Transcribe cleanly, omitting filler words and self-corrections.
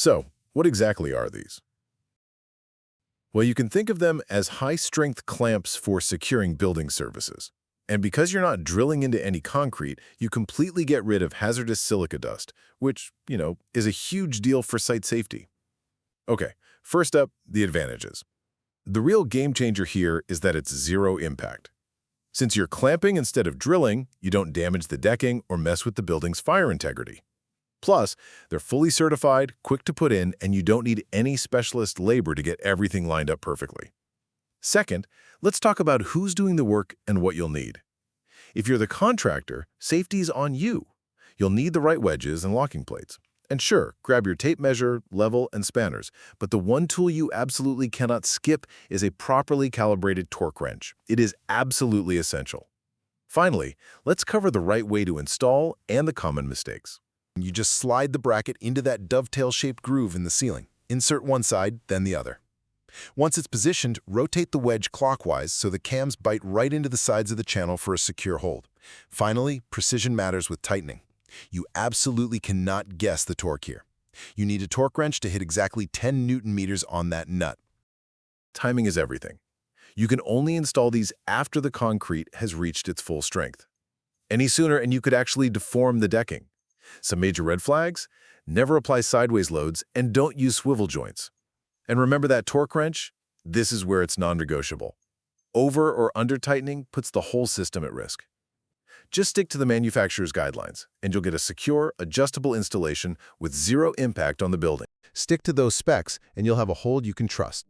So, what exactly are these? Well, you can think of them as high-strength clamps for securing building services. And because you're not drilling into any concrete, you completely get rid of hazardous silica dust, which, is a huge deal for site safety. Okay, first up, the advantages. The real game changer here is that it's zero impact. Since you're clamping instead of drilling, you don't damage the decking or mess with the building's fire integrity. Plus, they're fully certified, quick to put in, and you don't need any specialist labor to get everything lined up perfectly. Second, let's talk about who's doing the work and what you'll need. If you're the contractor, safety's on you. You'll need the right wedges and locking plates. And sure, grab your tape measure, level, and spanners, but the one tool you absolutely cannot skip is a properly calibrated torque wrench. It is absolutely essential. Finally, let's cover the right way to install and the common mistakes. You just slide the bracket into that dovetail-shaped groove in the ceiling. Insert one side, then the other. Once it's positioned, rotate the wedge clockwise so the cams bite right into the sides of the channel for a secure hold. Finally, precision matters with tightening. You absolutely cannot guess the torque here. You need a torque wrench to hit exactly 10 Newton meters on that nut. Timing is everything. You can only install these after the concrete has reached its full strength. Any sooner and you could actually deform the decking. Some major red flags: never apply sideways loads and don't use swivel joints. And remember that torque wrench? This is where it's non-negotiable. Over or under tightening puts the whole system at risk. Just stick to the manufacturer's guidelines, and you'll get a secure, adjustable installation with zero impact on the building. Stick to those specs, and you'll have a hold you can trust.